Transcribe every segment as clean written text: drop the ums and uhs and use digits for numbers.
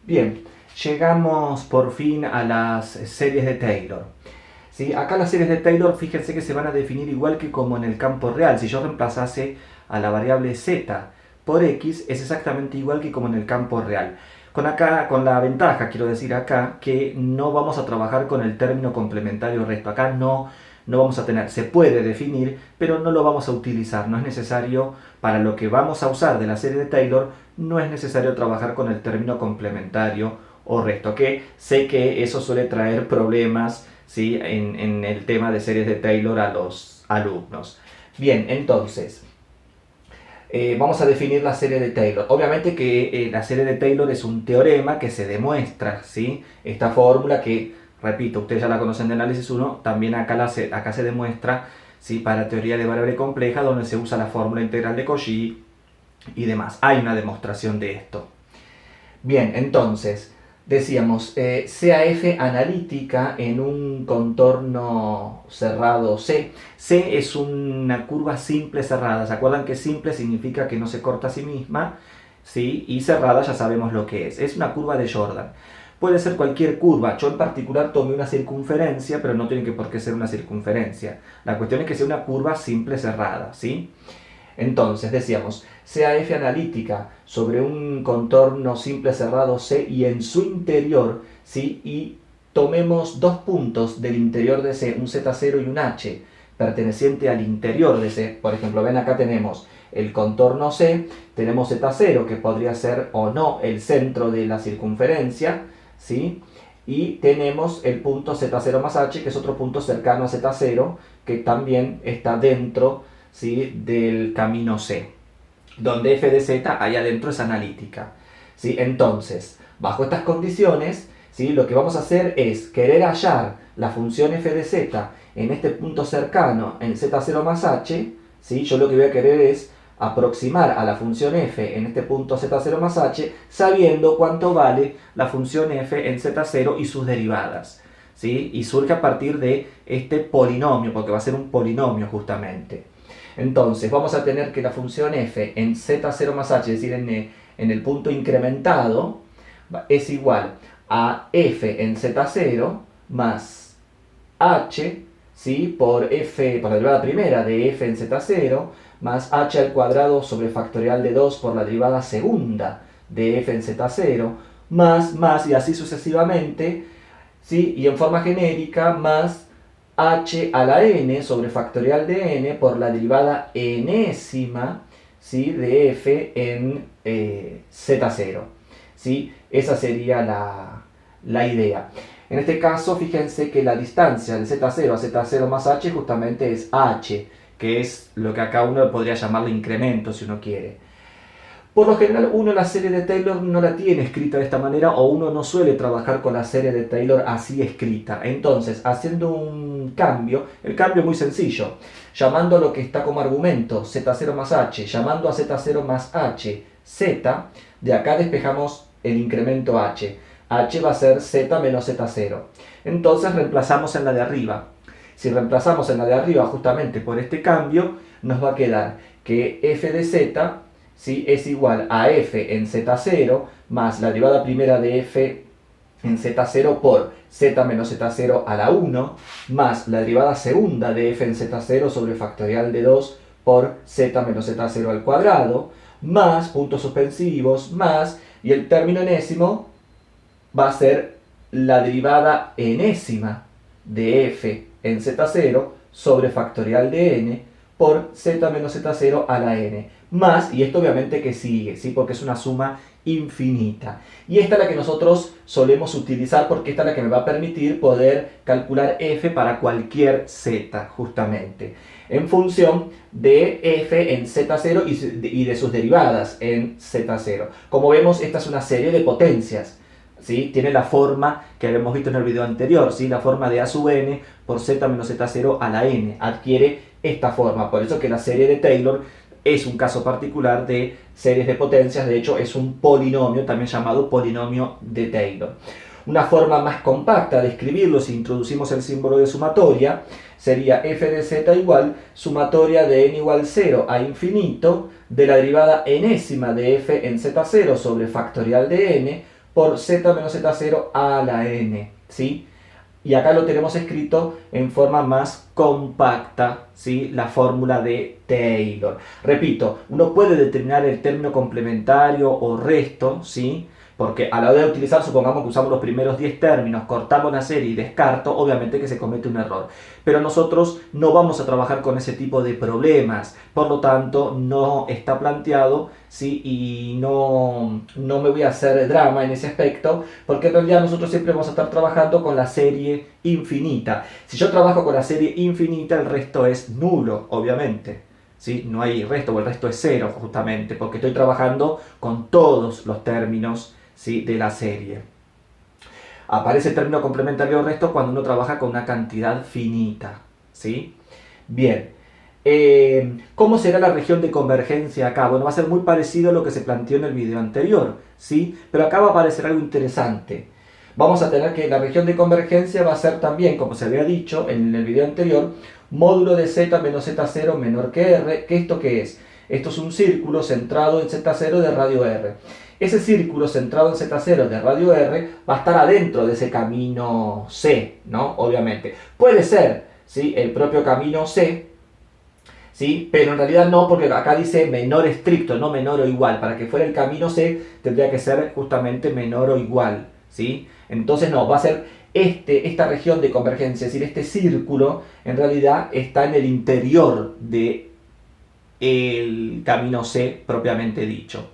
Bien, llegamos por fin a las series de Taylor. ¿Sí? Acá las series de Taylor, fíjense que se van a definir igual que como en el campo real. Si yo reemplazase a la variable z por x, es exactamente igual que como en el campo real. Con la ventaja, quiero decir acá, que no vamos a trabajar con el término complementario resto. Acá no vamos a tener, se puede definir, pero no lo vamos a utilizar. No es necesario, para lo que vamos a usar de la serie de Taylor, no es necesario trabajar con el término complementario o resto, que sé que eso suele traer problemas, ¿sí? en el tema de series de Taylor a los alumnos. Bien, entonces, vamos a definir la serie de Taylor. Obviamente que la serie de Taylor es un teorema que se demuestra, ¿sí? Esta fórmula que, repito, ustedes ya la conocen de análisis 1, también acá se demuestra, ¿sí? Para teoría de variable compleja, donde se usa la fórmula integral de Cauchy y demás. Hay una demostración de esto. Bien, entonces, decíamos, CAF analítica en un contorno cerrado C. C es una curva simple cerrada. ¿Se acuerdan que simple significa que no se corta a sí misma? ¿Sí? Y cerrada ya sabemos lo que es. Es una curva de Jordan. Puede ser cualquier curva. Yo en particular tomé una circunferencia, pero no tiene que por qué ser una circunferencia. La cuestión es que sea una curva simple cerrada, ¿sí? Entonces, decíamos, CAF analítica sobre un contorno simple cerrado C y en su interior, ¿sí? Y tomemos dos puntos del interior de C, un Z0 y un H, perteneciente al interior de C. Por ejemplo, ven acá tenemos el contorno C, tenemos Z0, que podría ser o no el centro de la circunferencia, ¿sí? Y tenemos el punto Z0 más H, que es otro punto cercano a Z0, que también está dentro, ¿sí? Del camino C, donde f de z ahí adentro es analítica, ¿sí? Entonces, bajo estas condiciones, ¿sí? Lo que vamos a hacer es querer hallar la función f de z en este punto cercano en z0 más h, ¿sí? Yo lo que voy a querer es aproximar a la función f en este punto z0 más h, sabiendo cuánto vale la función f en z0 y sus derivadas, ¿sí? Y surge a partir de este polinomio, porque va a ser un polinomio justamente. Entonces vamos a tener que la función f en z0 más h, es decir, en el punto incrementado, es igual a f en z0 más h, ¿sí? Por la derivada primera de f en z0 más h al cuadrado sobre factorial de 2 por la derivada segunda de f en z0 más y así sucesivamente, ¿sí? Y en forma genérica más h a la n sobre factorial de n por la derivada enésima, ¿sí? De f en z0. ¿Sí? Esa sería la idea. En este caso, fíjense que la distancia de z0 a z0 más h justamente es h, que es lo que acá uno podría llamarle incremento si uno quiere. Por lo general uno la serie de Taylor no la tiene escrita de esta manera o uno no suele trabajar con la serie de Taylor así escrita. Entonces, haciendo un cambio, el cambio es muy sencillo. Llamando a lo que está como argumento z0 más h, llamando a z0 más h z, de acá despejamos el incremento h. H va a ser z menos z0. Entonces reemplazamos en la de arriba. Si reemplazamos en la de arriba justamente por este cambio, nos va a quedar que f de z, ¿sí? Es igual a f en z0 más la derivada primera de f en z0 por z menos z0 a la 1 más la derivada segunda de f en z0 sobre factorial de 2 por z menos z0 al cuadrado más puntos suspensivos más, y el término enésimo va a ser la derivada enésima de f en z0 sobre factorial de n por z menos z0 a la n, más, y esto obviamente que sigue, ¿sí? Porque es una suma infinita. Y esta es la que nosotros solemos utilizar porque esta es la que me va a permitir poder calcular f para cualquier z, justamente, en función de f en z0 y de sus derivadas en z0. Como vemos, esta es una serie de potencias, ¿sí? Tiene la forma que habíamos visto en el video anterior, ¿sí? La forma de a sub n por z menos z0 a la n. Adquiere esta forma, por eso que la serie de Taylor es un caso particular de series de potencias, de hecho es un polinomio, también llamado polinomio de Taylor. Una forma más compacta de escribirlo, si introducimos el símbolo de sumatoria, sería f de z igual sumatoria de n igual 0 a infinito de la derivada enésima de f en z0 sobre factorial de n por z menos z0 a la n, ¿sí? Y acá lo tenemos escrito en forma más compacta, ¿sí? La fórmula de Taylor. Repito, uno puede determinar el término complementario o resto, ¿sí? Porque a la hora de utilizar, supongamos que usamos los primeros 10 términos, cortamos la serie y descarto, obviamente que se comete un error. Pero nosotros no vamos a trabajar con ese tipo de problemas, por lo tanto no está planteado, ¿sí? Y no me voy a hacer drama en ese aspecto, porque en realidad nosotros siempre vamos a estar trabajando con la serie infinita. Si yo trabajo con la serie infinita, el resto es nulo, obviamente. ¿Sí? No hay resto, o el resto es cero, justamente, porque estoy trabajando con todos los términos, ¿sí? De la serie. Aparece el término complementario o resto cuando uno trabaja con una cantidad finita, ¿sí? Bien. ¿Cómo será la región de convergencia acá? Bueno, va a ser muy parecido a lo que se planteó en el video anterior, ¿sí? Pero acá va a aparecer algo interesante. Vamos a tener que la región de convergencia va a ser también, como se había dicho en el video anterior, módulo de z menos z0 menor que r. ¿Esto qué es? Esto es un círculo centrado en z0 de radio r. Ese círculo centrado en z0 de radio r va a estar adentro de ese camino c, ¿no? Obviamente. Puede ser, ¿sí? El propio camino c, ¿sí? Pero en realidad no, porque acá dice menor estricto, no menor o igual. Para que fuera el camino c tendría que ser justamente menor o igual, ¿sí? Entonces no, va a ser esta región de convergencia, es decir, este círculo en realidad está en el interior del camino c propiamente dicho.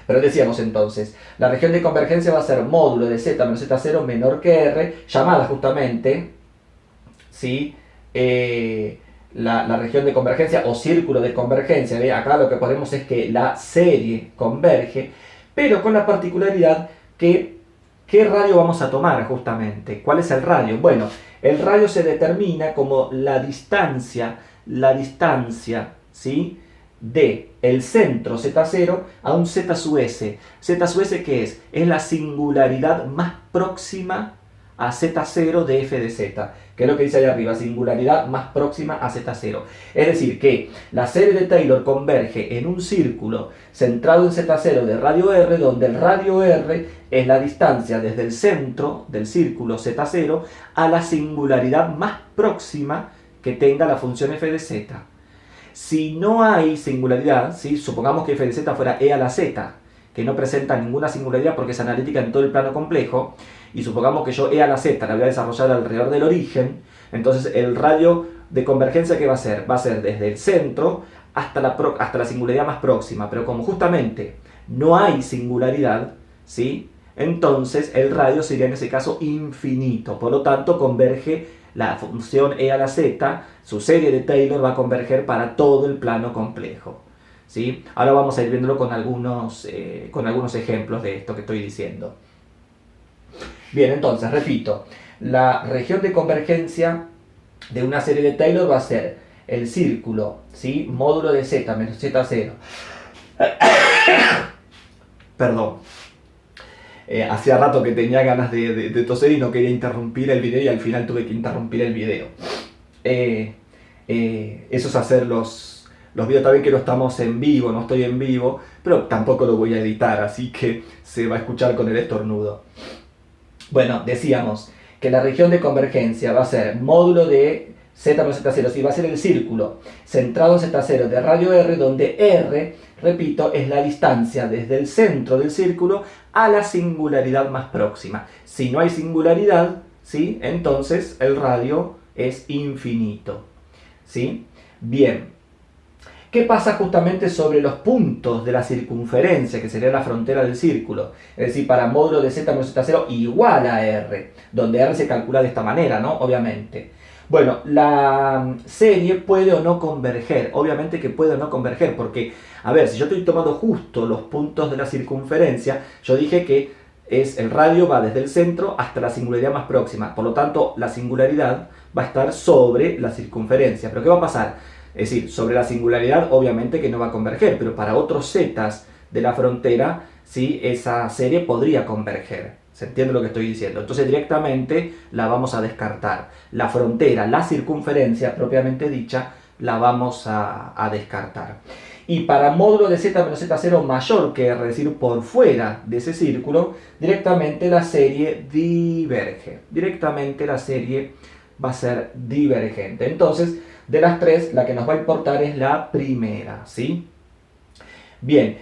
Pero decíamos entonces, la región de convergencia va a ser módulo de z menos z0 menor que r, llamada justamente, ¿sí? La región de convergencia o círculo de convergencia. ¿Ve? Acá lo que ponemos es que la serie converge, pero con la particularidad que ¿qué radio vamos a tomar justamente? ¿Cuál es el radio? Bueno, el radio se determina como la distancia, ¿sí? De el centro z0 a un z sub s. Z sub s, ¿qué es? Es la singularidad más próxima a z0 de f de z, que es lo que dice ahí arriba, singularidad más próxima a z0. Es decir, que la serie de Taylor converge en un círculo centrado en z0 de radio r, donde el radio r es la distancia desde el centro del círculo z0 a la singularidad más próxima que tenga la función f de z. Si no hay singularidad, ¿sí? Supongamos que f de z fuera e a la z, que no presenta ninguna singularidad porque es analítica en todo el plano complejo, y supongamos que yo e a la z la voy a desarrollar alrededor del origen, entonces el radio de convergencia, ¿qué va a ser? Va a ser desde el centro hasta la singularidad más próxima, pero como justamente no hay singularidad, ¿sí? Entonces el radio sería en ese caso infinito, por lo tanto converge la función e a la z, su serie de Taylor va a converger para todo el plano complejo, ¿sí? Ahora vamos a ir viéndolo con algunos ejemplos de esto que estoy diciendo. Bien, entonces, repito, la región de convergencia de una serie de Taylor va a ser el círculo, ¿sí? Módulo de z menos z0. Perdón. Hacía rato que tenía ganas de toser y no quería interrumpir el video y al final tuve que interrumpir el video. Eso es hacer los videos. También que no estamos en vivo, no estoy en vivo, pero tampoco lo voy a editar, así que se va a escuchar con el estornudo. Bueno, decíamos que la región de convergencia va a ser módulo de z menos z0, sí, va a ser el círculo centrado en z0 de radio r, donde r, repito, es la distancia desde el centro del círculo a la singularidad más próxima. Si no hay singularidad, ¿sí? Entonces el radio es infinito, ¿sí? Bien. ¿Qué pasa justamente sobre los puntos de la circunferencia, que sería la frontera del círculo? Es decir, para módulo de z menos z0 igual a r, donde r se calcula de esta manera, ¿no? Obviamente. Bueno, la serie puede o no converger. Obviamente que puede o no converger, porque, a ver, si yo estoy tomando justo los puntos de la circunferencia, yo dije que el radio va desde el centro hasta la singularidad más próxima. Por lo tanto, la singularidad va a estar sobre la circunferencia. ¿Pero qué va a pasar? Es decir, sobre la singularidad obviamente que no va a converger, pero para otros zetas de la frontera, sí, esa serie podría converger. ¿Se entiende lo que estoy diciendo? Entonces directamente la vamos a descartar. La frontera, la circunferencia propiamente dicha, la vamos a descartar. Y para módulo de z menos z0 mayor que r, es decir, por fuera de ese círculo, directamente la serie diverge. Directamente la serie va a ser divergente. Entonces, de las tres, la que nos va a importar es la primera, ¿sí? Bien,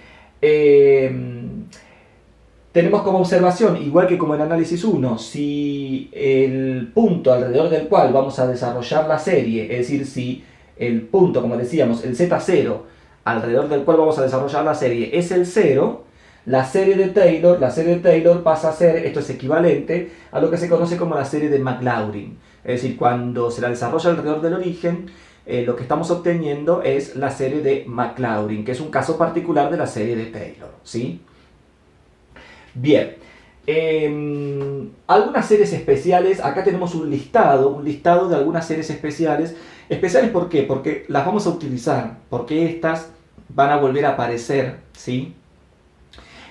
tenemos como observación, igual que como en análisis 1, si el punto alrededor del cual vamos a desarrollar la serie, es decir, si el punto, como decíamos, el z0, alrededor del cual vamos a desarrollar la serie, es el 0, la serie de Taylor pasa a ser, esto es equivalente a lo que se conoce como la serie de Maclaurin. Es decir, cuando se la desarrolla alrededor del origen, lo que estamos obteniendo es la serie de Maclaurin, que es un caso particular de la serie de Taylor, ¿sí? Bien, algunas series especiales, acá tenemos un listado de algunas series especiales. ¿Especiales por qué? Porque las vamos a utilizar, porque estas van a volver a aparecer, ¿sí?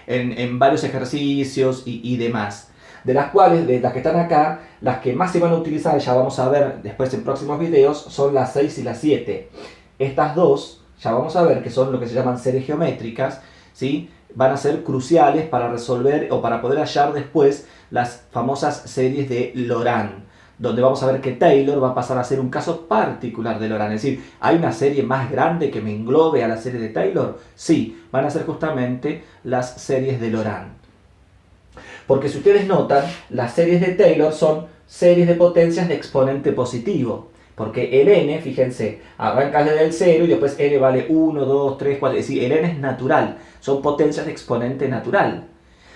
En varios ejercicios y demás. De las cuales, de las que están acá, las que más se van a utilizar, ya vamos a ver después en próximos videos, son las 6 y las 7. Estas dos, ya vamos a ver que son lo que se llaman series geométricas, ¿sí? Van a ser cruciales para resolver o para poder hallar después las famosas series de Laurent, donde vamos a ver que Taylor va a pasar a ser un caso particular de Laurent. Es decir, ¿hay una serie más grande que me englobe a la serie de Taylor? Sí, van a ser justamente las series de Laurent. Porque si ustedes notan, las series de Taylor son series de potencias de exponente positivo. Porque el n, fíjense, arranca desde el 0 y después n vale 1, 2, 3, 4. Es decir, el n es natural. Son potencias de exponente natural.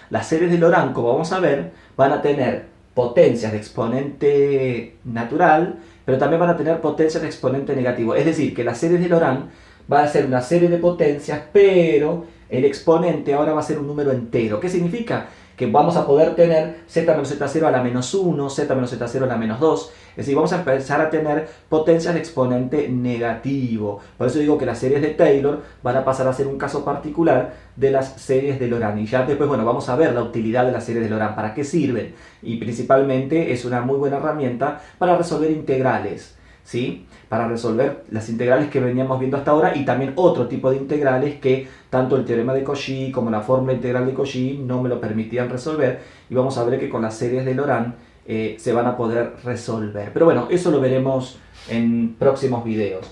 Las series de Laurent, como vamos a ver, van a tener potencias de exponente natural, pero también van a tener potencias de exponente negativo. Es decir, que las series de Laurent va a ser una serie de potencias, pero el exponente ahora va a ser un número entero. ¿Qué significa? Que vamos a poder tener z menos z0 a la menos 1, z menos z0 a la menos 2. Es decir, vamos a empezar a tener potencias de exponente negativo. Por eso digo que las series de Taylor van a pasar a ser un caso particular de las series de Laurent. Y ya después, bueno, vamos a ver la utilidad de las series de Laurent, para qué sirven. Y principalmente es una muy buena herramienta para resolver integrales, ¿sí? Para resolver las integrales que veníamos viendo hasta ahora y también otro tipo de integrales que tanto el teorema de Cauchy como la fórmula integral de Cauchy no me lo permitían resolver, y vamos a ver que con las series de Laurent se van a poder resolver. Pero bueno, eso lo veremos en próximos videos.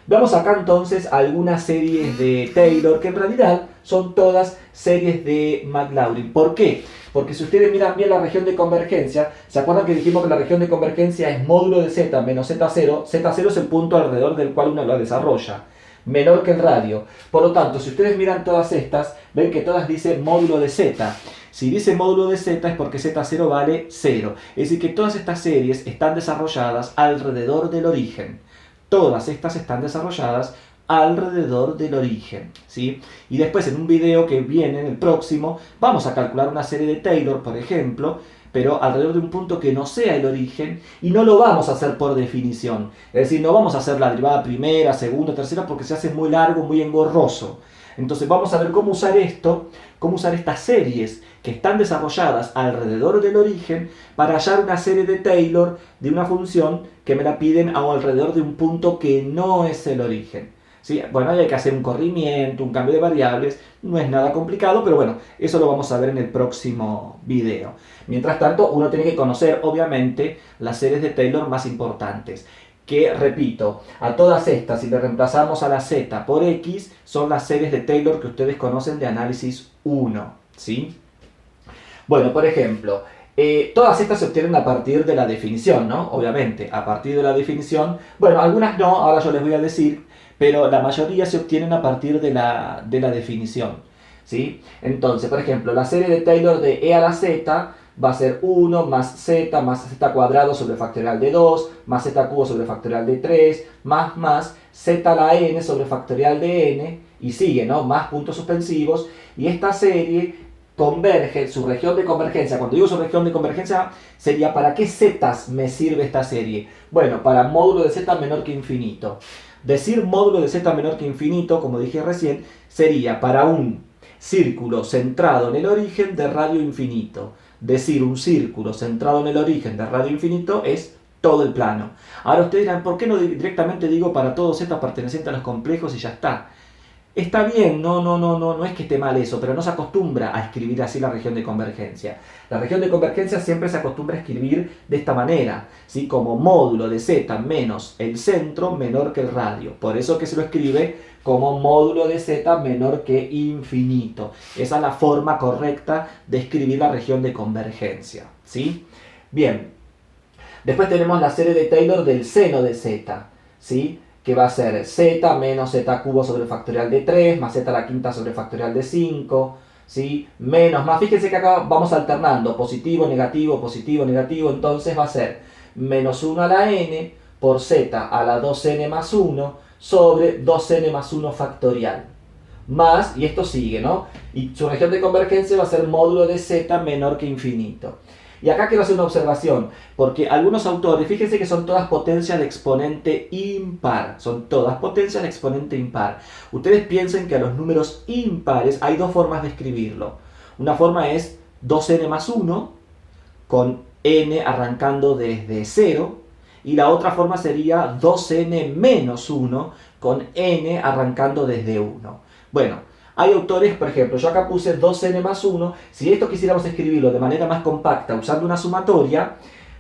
Veamos acá entonces algunas series de Taylor que en realidad son todas series de Maclaurin. ¿Por qué? Porque si ustedes miran bien la región de convergencia, ¿se acuerdan que dijimos que la región de convergencia es módulo de z menos z0? Z0 es el punto alrededor del cual uno lo desarrolla, menor que el radio. Por lo tanto, si ustedes miran todas estas, ven que todas dicen módulo de z. Si dice módulo de z es porque z0 vale 0. Es decir, que todas estas series están desarrolladas alrededor del origen. Todas estas están desarrolladas alrededor del origen, ¿sí? Y después en un video que viene, en el próximo, vamos a calcular una serie de Taylor, por ejemplo, pero alrededor de un punto que no sea el origen, y no lo vamos a hacer por definición. Es decir, no vamos a hacer la derivada primera, segunda, tercera, porque se hace muy largo, muy engorroso. Entonces vamos a ver cómo usar esto, cómo usar estas series que están desarrolladas alrededor del origen para hallar una serie de Taylor de una función que me la piden alrededor de un punto que no es el origen. ¿Sí? Bueno, hay que hacer un corrimiento, un cambio de variables, no es nada complicado, pero bueno, eso lo vamos a ver en el próximo video. Mientras tanto, uno tiene que conocer, obviamente, las series de Taylor más importantes, que, repito, a todas estas, si le reemplazamos a la z por x, son las series de Taylor que ustedes conocen de análisis 1, ¿sí? Bueno, por ejemplo, todas estas se obtienen a partir de la definición, ¿no? Obviamente, a partir de la definición. Bueno, algunas no, ahora yo les voy a decir, pero la mayoría se obtienen a partir de la definición, ¿sí? Entonces, por ejemplo, la serie de Taylor de e a la z va a ser 1 más z cuadrado sobre factorial de 2, más z cubo sobre factorial de 3, más z a la n sobre factorial de n, y sigue, ¿no? Más puntos suspensivos, y esta serie converge, su región de convergencia. Cuando digo su región de convergencia, sería ¿para qué zetas me sirve esta serie? Bueno, para módulo de z menor que infinito. Decir módulo de z menor que infinito, como dije recién, sería para un círculo centrado en el origen de radio infinito. Decir un círculo centrado en el origen de radio infinito es todo el plano. Ahora ustedes dirán, ¿por qué no directamente digo para todo z perteneciente a los complejos y ya está? Está bien, no es que esté mal eso, pero no se acostumbra a escribir así la región de convergencia. La región de convergencia siempre se acostumbra a escribir de esta manera, ¿sí? Como módulo de z menos el centro menor que el radio. Por eso que se lo escribe como módulo de z menor que infinito. Esa es la forma correcta de escribir la región de convergencia, ¿sí? Bien, después tenemos la serie de Taylor del seno de z, ¿sí? Que va a ser z menos z cubo sobre el factorial de 3, más z a la quinta sobre el factorial de 5, ¿sí? Menos, más, fíjense que acá vamos alternando, positivo, negativo, entonces va a ser menos 1 a la n por z a la 2n más 1 sobre 2n más 1 factorial. Más, y esto sigue, ¿no? Y su región de convergencia va a ser módulo de z menor que infinito. Y acá quiero hacer una observación, porque algunos autores, fíjense que son todas potencias de exponente impar, son todas potencias de exponente impar. Ustedes piensen que a los números impares hay dos formas de escribirlo. Una forma es 2n más 1, con n arrancando desde 0, y la otra forma sería 2n menos 1, con n arrancando desde 1. Bueno, hay autores, por ejemplo, yo acá puse 2n más 1, si esto quisiéramos escribirlo de manera más compacta usando una sumatoria,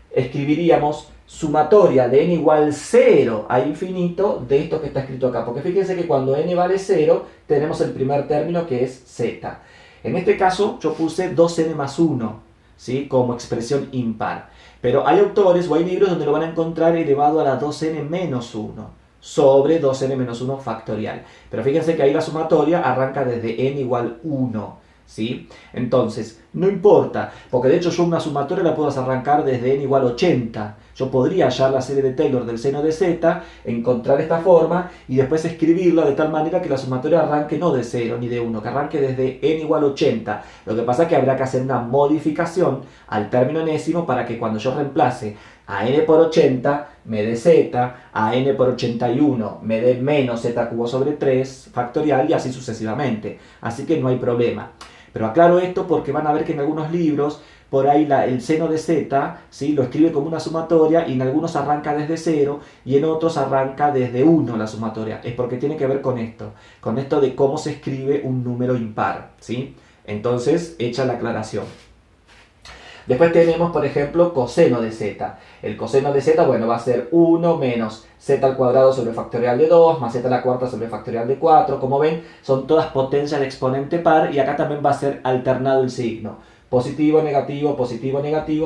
escribiríamos sumatoria de n igual 0 a infinito de esto que está escrito acá, porque fíjense que cuando n vale 0 tenemos el primer término que es z. En este caso yo puse 2n más 1, ¿sí? Como expresión impar, pero hay autores o hay libros donde lo van a encontrar elevado a la 2n menos 1 sobre 2n menos 1 factorial. Pero fíjense que ahí la sumatoria arranca desde n igual 1, ¿sí? Entonces, no importa, porque de hecho yo una sumatoria la puedo arrancar desde n igual 80. Yo podría hallar la serie de Taylor del seno de z, encontrar esta forma y después escribirla de tal manera que la sumatoria arranque no de 0 ni de 1, que arranque desde n igual 80. Lo que pasa es que habrá que hacer una modificación al término enésimo para que cuando yo reemplace a n por 80 me dé z, a n por 81 me dé menos z cubo sobre 3 factorial y así sucesivamente. Así que no hay problema. Pero aclaro esto porque van a ver que en algunos libros por ahí el seno de z, ¿sí? Lo escribe como una sumatoria y en algunos arranca desde 0 y en otros arranca desde 1 la sumatoria. Es porque tiene que ver con esto de cómo se escribe un número impar, ¿sí? Entonces, hecha la aclaración. Después tenemos, por ejemplo, coseno de z. El coseno de z, bueno, va a ser 1 menos z al cuadrado sobre el factorial de 2, más z a la cuarta sobre el factorial de 4. Como ven, son todas potencias de exponente par y acá también va a ser alternado el signo. Positivo, negativo,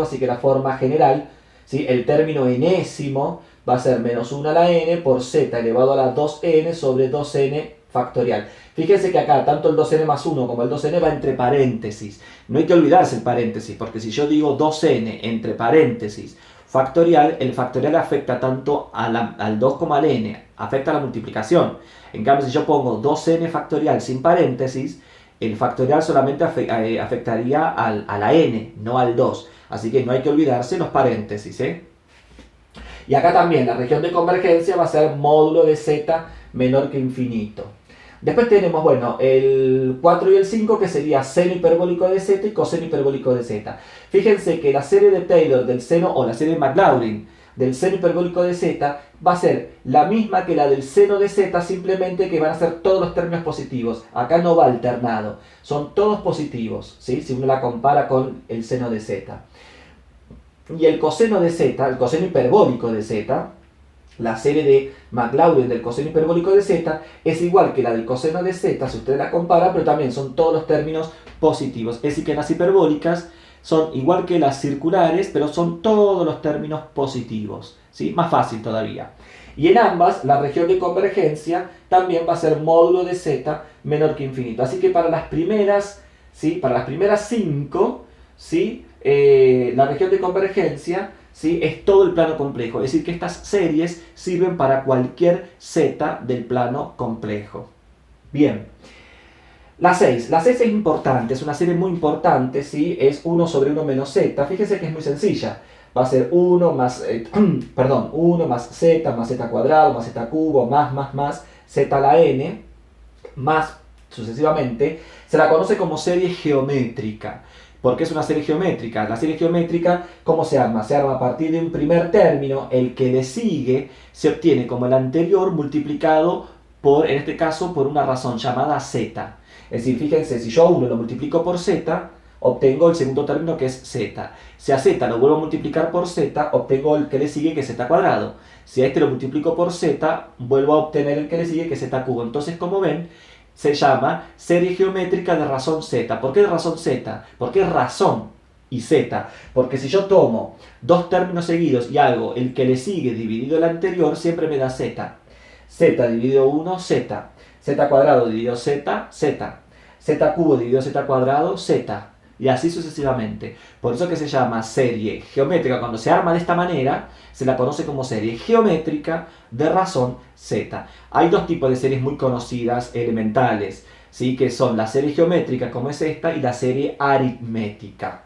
así que la forma general, ¿sí? El término enésimo va a ser menos 1 a la n por z elevado a la 2n sobre 2n factorial. Fíjense que acá tanto el 2n más 1 como el 2n va entre paréntesis. No hay que olvidarse el paréntesis, porque si yo digo 2n entre paréntesis factorial, el factorial afecta tanto al 2 como al n, afecta a la multiplicación. En cambio, si yo pongo 2n factorial sin paréntesis, el factorial solamente afectaría a la n, no al 2. Así que no hay que olvidarse los paréntesis, ¿eh? Y acá también la región de convergencia va a ser módulo de z menor que infinito. Después tenemos, bueno, el 4 y el 5, que sería seno hiperbólico de z y coseno hiperbólico de z. Fíjense que la serie de Taylor del seno, o la serie de Maclaurin del seno hiperbólico de z, va a ser la misma que la del seno de z, simplemente que van a ser todos los términos positivos. Acá no va alternado, son todos positivos, ¿sí? Si uno la compara con el seno de z. Y el coseno de z, el coseno hiperbólico de z, la serie de Maclaurin del coseno hiperbólico de z es igual que la del coseno de z si usted la compara, pero también son todos los términos positivos. Es decir, que las hiperbólicas son igual que las circulares, pero son todos los términos positivos, ¿sí? Más fácil todavía. Y en ambas, la región de convergencia también va a ser módulo de z menor que infinito. Así que para las primeras, ¿sí? Para las primeras 5, ¿sí? La región de convergencia, ¿sí? Es todo el plano complejo, es decir que estas series sirven para cualquier z del plano complejo. Bien, la 6 es importante, es una serie muy importante, ¿sí? Es 1 sobre 1 menos z, fíjense que es muy sencilla, va a ser 1 más, 1 más z cuadrado, más z cubo, más, z a la n, más sucesivamente, se la conoce como serie geométrica. ¿Por qué es una serie geométrica? La serie geométrica, ¿cómo se arma? Se arma a partir de un primer término, el que le sigue se obtiene como el anterior multiplicado en este caso, por una razón llamada z. Es decir, fíjense, si yo a 1 lo multiplico por z, obtengo el segundo término que es z. Si a z lo vuelvo a multiplicar por z, obtengo el que le sigue que es z cuadrado. Si a este lo multiplico por z, vuelvo a obtener el que le sigue que es z cubo. Entonces, como ven, se llama serie geométrica de razón z. ¿Por qué de razón z? ¿Por qué razón y z? Porque si yo tomo dos términos seguidos y hago el que le sigue dividido el anterior, siempre me da z. Z dividido 1, z. Z cuadrado dividido z, z. Z cubo dividido z cuadrado, z. Y así sucesivamente. Por eso que se llama serie geométrica. Cuando se arma de esta manera, se la conoce como serie geométrica de razón z. Hay dos tipos de series muy conocidas, elementales, ¿sí? Que son la serie geométrica, como es esta, y la serie aritmética.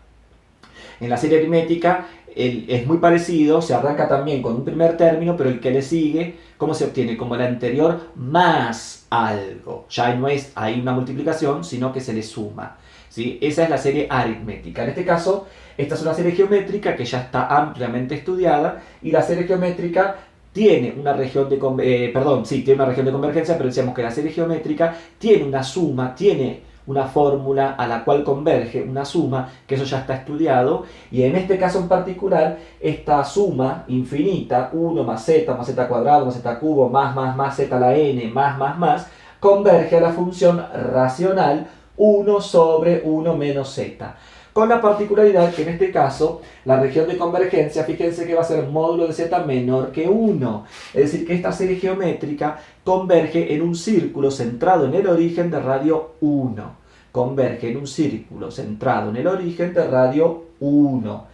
En la serie aritmética es muy parecido, se arranca también con un primer término, pero el que le sigue, ¿cómo se obtiene? Como el anterior más algo. Ya no es ahí una multiplicación, sino que se le suma. ¿Sí? Esa es la serie aritmética. En este caso, esta es una serie geométrica que ya está ampliamente estudiada, y la serie geométrica tiene una región de tiene una región de convergencia, pero decíamos que la serie geométrica tiene una suma, tiene una fórmula a la cual converge una suma, que eso ya está estudiado, y en este caso en particular, esta suma infinita, 1 más z cuadrado, más z cubo, más z a la n, más, converge a la función racional 1 sobre 1 menos z. Con la particularidad que en este caso, la región de convergencia, fíjense que va a ser módulo de z menor que 1. Es decir, que esta serie geométrica converge en un círculo centrado en el origen de radio 1. Converge en un círculo centrado en el origen de radio 1.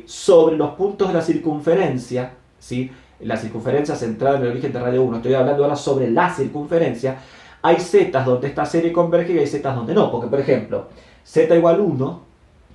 Sobre los puntos de la circunferencia, ¿sí? La circunferencia centrada en el origen de radio 1. Estoy hablando ahora sobre la circunferencia. Hay zetas donde esta serie converge y hay zetas donde no. Porque, por ejemplo, z igual 1...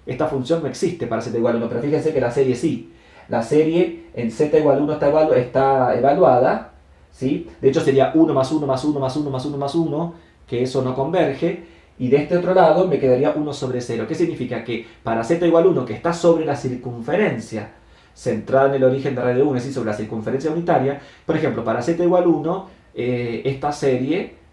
esta función no existe para z igual 1, pero fíjense que la serie sí. La serie en z igual 1 está evaluada, ¿sí? De hecho sería 1 más 1 más 1 más 1 más 1 más 1, que eso no converge. Y de este otro lado me quedaría 1 sobre 0. ¿Qué significa? Que para z igual 1, que está sobre la circunferencia centrada en el origen de radio 1, es decir, sobre la circunferencia unitaria, por ejemplo, para z igual 1, esta serie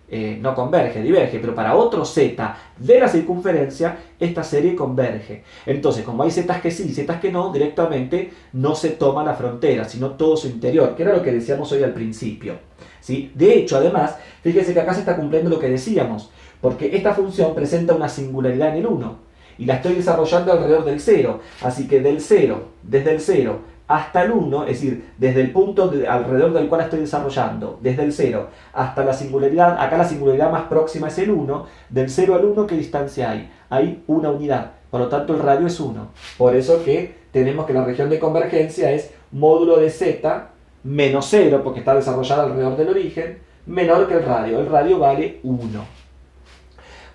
no converge, diverge, pero para otro z de la circunferencia, esta serie converge. Entonces, como hay zetas que sí y zetas que no, directamente no se toma la frontera, sino todo su interior, que era lo que decíamos hoy al principio, ¿sí? De hecho, además, fíjense que acá se está cumpliendo lo que decíamos, porque esta función presenta una singularidad en el 1, y la estoy desarrollando alrededor del 0, así que desde el 0, hasta el 1, es decir, desde el punto alrededor del cual estoy desarrollando, desde el 0 hasta la singularidad, acá la singularidad más próxima es el 1, del 0 al 1, ¿qué distancia hay? Hay una unidad, por lo tanto el radio es 1. Por eso que tenemos que la región de convergencia es módulo de z menos 0, porque está desarrollada alrededor del origen, menor que el radio vale 1.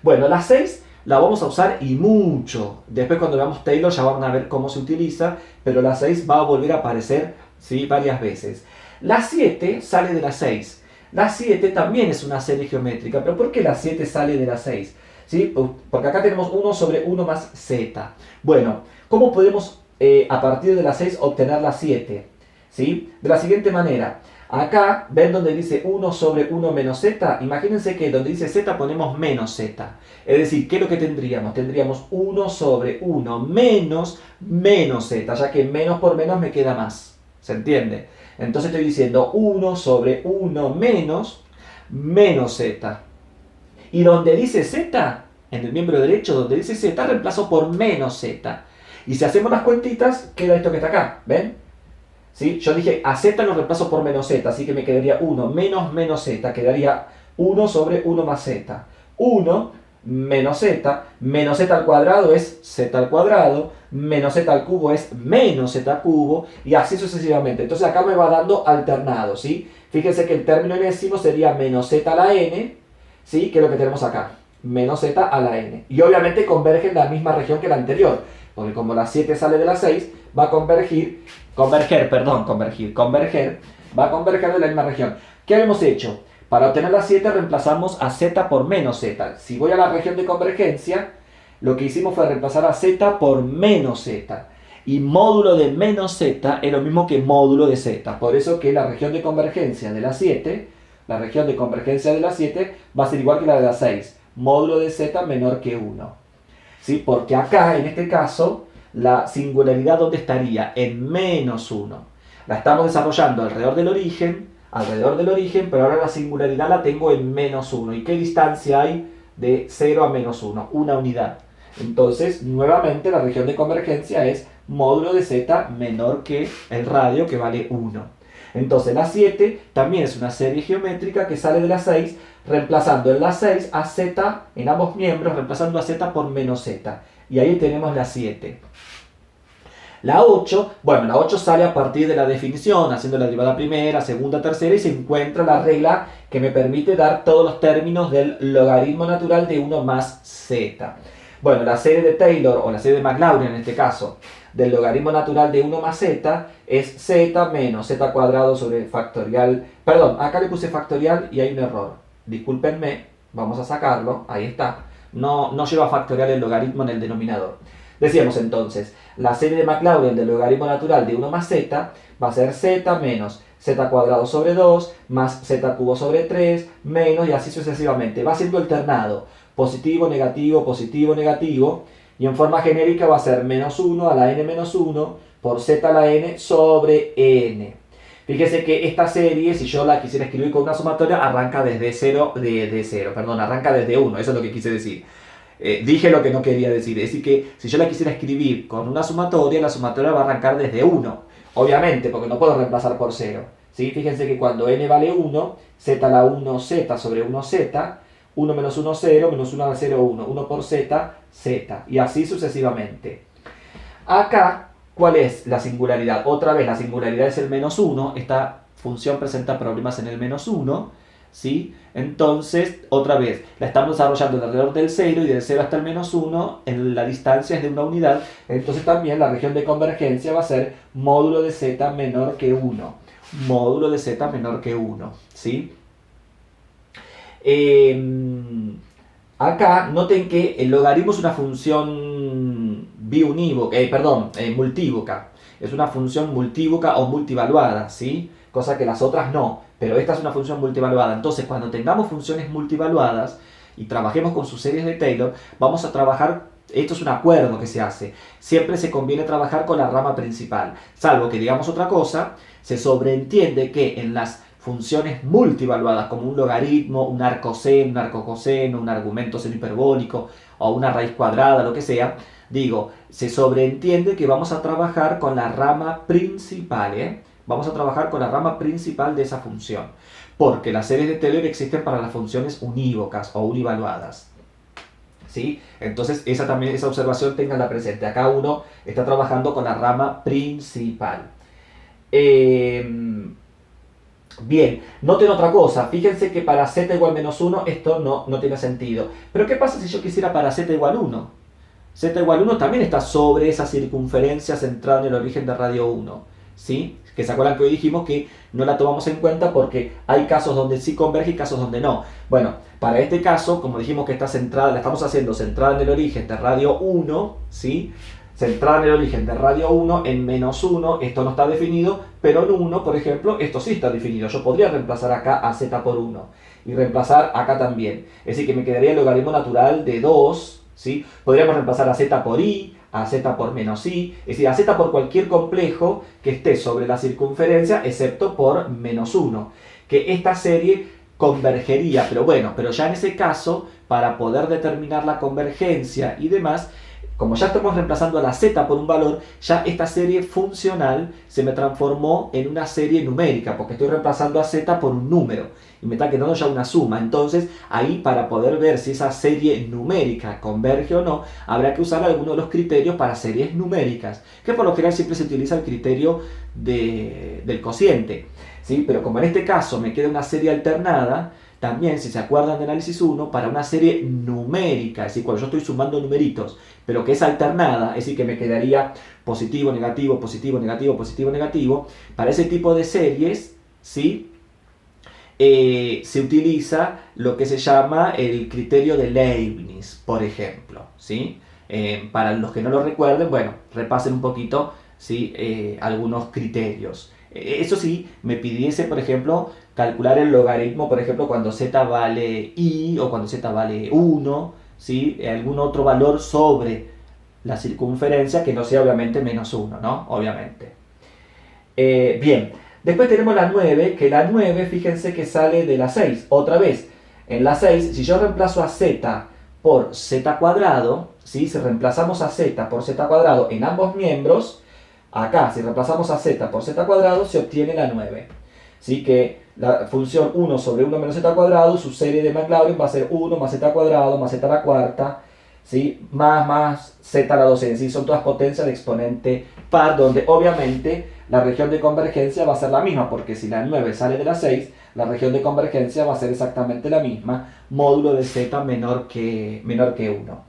Bueno, la 6 la vamos a usar y mucho. Después cuando veamos Taylor ya van a ver cómo se utiliza, pero la 6 va a volver a aparecer, ¿sí? Varias veces. La 7 sale de la 6. La 7 también es una serie geométrica, pero ¿por qué la 7 sale de la 6? ¿Sí? Porque acá tenemos 1 sobre 1 más z. Bueno, ¿cómo podemos a partir de la 6 obtener la 7? ¿Sí? De la siguiente manera. Acá, ¿ven donde dice 1 sobre 1 menos z? Imagínense que donde dice z ponemos menos z. Es decir, ¿qué es lo que tendríamos? Tendríamos 1 sobre 1 menos z, ya que menos por menos me queda más. ¿Se entiende? Entonces estoy diciendo 1 sobre 1 menos z. Y donde dice z, en el miembro derecho donde dice z, reemplazo por menos z. Y si hacemos las cuentitas, queda esto que está acá. ¿Ven? ¿Sí? Yo dije a z lo reemplazo por menos z, así que me quedaría 1 menos z, quedaría 1 sobre 1 más z. 1 menos z al cuadrado es z al cuadrado, menos z al cubo es menos z cubo, y así sucesivamente. Entonces acá me va dando alternado, ¿sí? Fíjense que el término enésimo sería menos z a la n, ¿sí? Que es lo que tenemos acá, menos z a la n. Y obviamente converge en la misma región que la anterior, porque como la 7 sale de la 6, va a converger, va a converger de la misma región. ¿Qué habíamos hecho? Para obtener la 7 reemplazamos a z por menos z. Si voy a la región de convergencia, lo que hicimos fue reemplazar a z por menos z. Y módulo de menos z es lo mismo que módulo de z. Por eso que la región de convergencia de la 7 la región de convergencia de la 7 va a ser igual que la de la 6, módulo de z menor que 1. ¿Sí? Porque acá, en este caso, la singularidad, ¿dónde estaría? En menos 1. La estamos desarrollando alrededor del origen, pero ahora la singularidad la tengo en menos 1. ¿Y qué distancia hay de 0 a menos 1? Una unidad. Entonces, nuevamente, la región de convergencia es módulo de z menor que el radio, que vale 1. Entonces, la 7 también es una serie geométrica que sale de la 6, reemplazando en la 6 a z, en ambos miembros, reemplazando a z por menos z. Y ahí tenemos la 7. La 8, bueno, la 8 sale a partir de la definición, haciendo la derivada primera, segunda, tercera, y se encuentra la regla que me permite dar todos los términos del logaritmo natural de 1 más z. Bueno, la serie de Taylor, o la serie de Maclaurin en este caso, del logaritmo natural de 1 más z, es z menos z cuadrado sobre factorial. Perdón, acá le puse factorial y hay un error. Discúlpenme, vamos a sacarlo, ahí está. No lleva factorial el logaritmo en el denominador. Decíamos entonces, la serie de Maclaurin del logaritmo natural de 1 más z va a ser z menos z cuadrado sobre 2 más z cubo sobre 3 menos, y así sucesivamente. Va siendo alternado, positivo, negativo, y en forma genérica va a ser menos 1 a la n menos 1 por z a la n sobre n. Fíjese que esta serie, si yo la quisiera escribir con una sumatoria, arranca desde 0, arranca desde 1, eso es lo que quise decir. Dije lo que no quería decir, es decir que si yo la quisiera escribir con una sumatoria, la sumatoria va a arrancar desde 1, obviamente, porque no puedo reemplazar por 0. ¿Sí? Fíjense que cuando n vale 1, z a la 1z sobre 1z, 1 menos 1, 0, menos 1 a la 0, 1, 1 por z, z, y así sucesivamente. Acá, ¿cuál es la singularidad? Otra vez, la singularidad es el menos 1, esta función presenta problemas en el menos 1, ¿sí? Entonces, otra vez, la estamos desarrollando alrededor del 0 y del 0 hasta el menos 1, en la distancia es de una unidad, entonces también la región de convergencia va a ser módulo de z menor que 1, módulo de z menor que 1, ¿sí? Acá noten que el logaritmo es una función multívoca, es una función multívoca o multivaluada, ¿sí? Cosa que las otras no, pero esta es una función multivaluada. Entonces, cuando tengamos funciones multivaluadas y trabajemos con sus series de Taylor, vamos a trabajar, esto es un acuerdo que se hace, siempre se conviene trabajar con la rama principal, salvo que digamos otra cosa, se sobreentiende que en las funciones multivaluadas, como un logaritmo, un arcoseno, un arcocoseno, un argumento seno hiperbólico o una raíz cuadrada, lo que sea, se sobreentiende que vamos a trabajar con la rama principal, Vamos a trabajar con la rama principal de esa función, porque las series de Taylor existen para las funciones unívocas o univaluadas, ¿sí? Entonces esa observación tenganla presente. Acá uno está trabajando con la rama principal. Bien, noten otra cosa, fíjense que para z igual menos 1 esto no tiene sentido. Pero ¿qué pasa si yo quisiera para z igual 1? Z igual 1 también está sobre esa circunferencia centrada en el origen de radio 1, ¿sí? Que se acuerdan que hoy dijimos que no la tomamos en cuenta porque hay casos donde sí converge y casos donde no. Bueno, para este caso, como dijimos que está centrada, la estamos haciendo centrada en el origen de radio 1, ¿sí? Centrada en el origen de radio 1 en menos 1, esto no está definido, pero en 1, por ejemplo, esto sí está definido. Yo podría reemplazar acá a z por 1 y reemplazar acá también. Es decir, que me quedaría el logaritmo natural de 2, ¿sí? Podríamos reemplazar a z por i, a z por menos i, es decir, a z por cualquier complejo que esté sobre la circunferencia, excepto por menos 1. Que esta serie convergería, pero ya en ese caso, para poder determinar la convergencia y demás, como ya estamos reemplazando a la z por un valor, ya esta serie funcional se me transformó en una serie numérica, porque estoy reemplazando a z por un número, y me está quedando ya una suma. Entonces, ahí para poder ver si esa serie numérica converge o no, habrá que usar alguno de los criterios para series numéricas, que por lo general siempre se utiliza el criterio del cociente, ¿sí? Pero como en este caso me queda una serie alternada, también, si se acuerdan de análisis 1, para una serie numérica, es decir, cuando yo estoy sumando numeritos, pero que es alternada, es decir, que me quedaría positivo, negativo, positivo, negativo, positivo, negativo, para ese tipo de series, ¿sí? Se utiliza lo que se llama el criterio de Leibniz, por ejemplo, ¿sí? Para los que no lo recuerden, bueno, repasen un poquito, ¿sí? Algunos criterios. Eso sí, me pidiese, por ejemplo, calcular el logaritmo, por ejemplo, cuando z vale i o cuando z vale 1, ¿sí? Algún otro valor sobre la circunferencia que no sea obviamente menos 1, ¿no? Obviamente. Bien, después tenemos la 9, que la 9, fíjense que sale de la 6. Otra vez, en la 6, si yo reemplazo a z por z cuadrado, ¿sí? Si reemplazamos a z por z cuadrado en ambos miembros, acá, si reemplazamos a z por z cuadrado, se obtiene la 9. ¿Sí? Que la función 1 sobre 1 menos z cuadrado, su serie de Maclaurin va a ser 1 más z cuadrado más z a la cuarta, ¿sí? Más z a la docena. ¿Sí? Son todas potencias de exponente par, donde obviamente la región de convergencia va a ser la misma, porque si la 9 sale de la 6, la región de convergencia va a ser exactamente la misma, módulo de z menor que 1.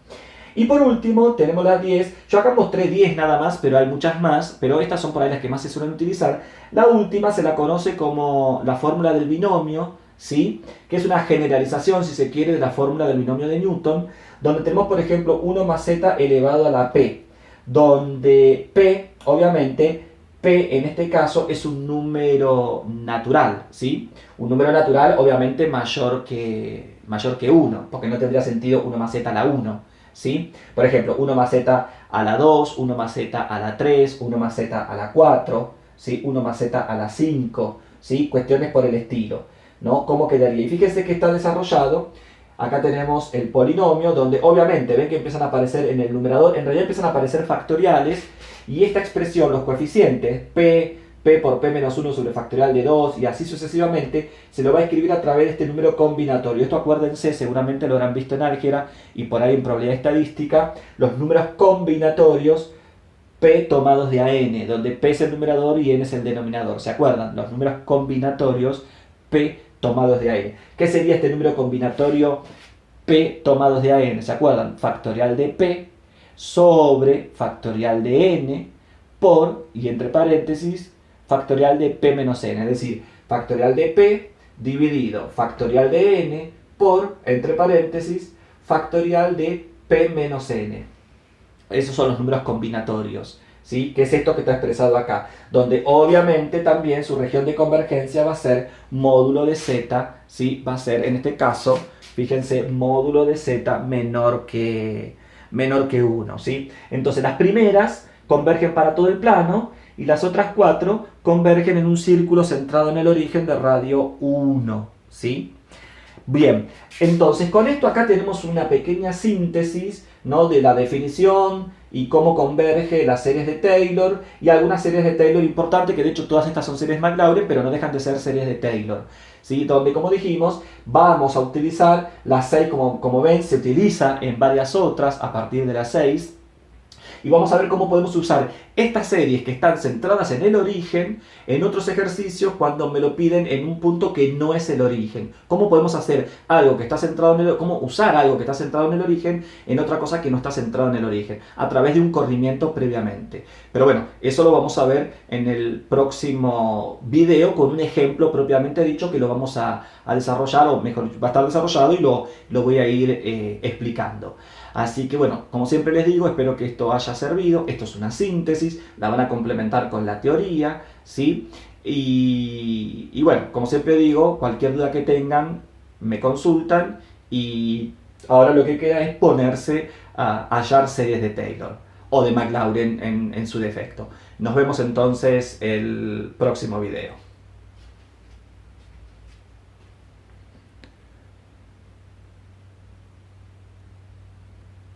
Y por último tenemos la 10, yo acá mostré 10 nada más, pero hay muchas más, pero estas son por ahí las que más se suelen utilizar. La última se la conoce como la fórmula del binomio, ¿sí? Que es una generalización, si se quiere, de la fórmula del binomio de Newton, donde tenemos, por ejemplo, 1 más z elevado a la p, donde p, obviamente, p en este caso es un número natural, ¿sí? Un número natural, obviamente, mayor que 1, porque no tendría sentido 1 más z a la 1. ¿Sí? Por ejemplo, 1 más z a la 2, 1 más z a la 3, 1 más z a la 4, ¿sí? 1 más z a la 5, ¿sí? Cuestiones por el estilo, ¿no? ¿Cómo quedaría? Y fíjense que está desarrollado. Acá tenemos el polinomio, donde obviamente ven que empiezan a aparecer en el numerador, en realidad empiezan a aparecer factoriales, y esta expresión, los coeficientes, p por p menos 1 sobre factorial de 2 y así sucesivamente, se lo va a escribir a través de este número combinatorio. Esto acuérdense, seguramente lo habrán visto en álgebra y por ahí en probabilidad estadística, los números combinatorios p tomados de a n, donde p es el numerador y n es el denominador. ¿Se acuerdan? Los números combinatorios p tomados de a n. ¿Qué sería este número combinatorio p tomados de a n? ¿Se acuerdan? Factorial de p sobre factorial de n por, y entre paréntesis, factorial de p menos n, es decir, factorial de p dividido factorial de n por, entre paréntesis, factorial de p menos n. Esos son los números combinatorios, ¿sí? Que es esto que está expresado acá, donde obviamente también su región de convergencia va a ser módulo de z, ¿sí? Va a ser, en este caso, fíjense, módulo de z menor que 1, ¿sí? Entonces las primeras convergen para todo el plano y las otras 4 convergen en un círculo centrado en el origen de radio 1, ¿sí? Bien, entonces con esto acá tenemos una pequeña síntesis, ¿no? De la definición y cómo converge las series de Taylor y algunas series de Taylor importantes, que de hecho todas estas son series Maclaurin, pero no dejan de ser series de Taylor, ¿sí? Donde, como dijimos, vamos a utilizar las 6, como ven, se utiliza en varias otras a partir de las 6. Y vamos a ver cómo podemos usar estas series que están centradas en el origen en otros ejercicios cuando me lo piden en un punto que no es el origen. Cómo podemos hacer algo que está centrado en cómo usar algo que está centrado en el origen en otra cosa que no está centrado en el origen, a través de un corrimiento previamente. Pero bueno, eso lo vamos a ver en el próximo video con un ejemplo propiamente dicho que lo vamos a desarrollar, o mejor, va a estar desarrollado y lo voy a ir explicando. Así que bueno, como siempre les digo, espero que esto haya servido. Esto es una síntesis, la van a complementar con la teoría, ¿sí? Y bueno, como siempre digo, cualquier duda que tengan, me consultan y ahora lo que queda es ponerse a hallar series de Taylor o de Maclaurin en su defecto. Nos vemos entonces el próximo video.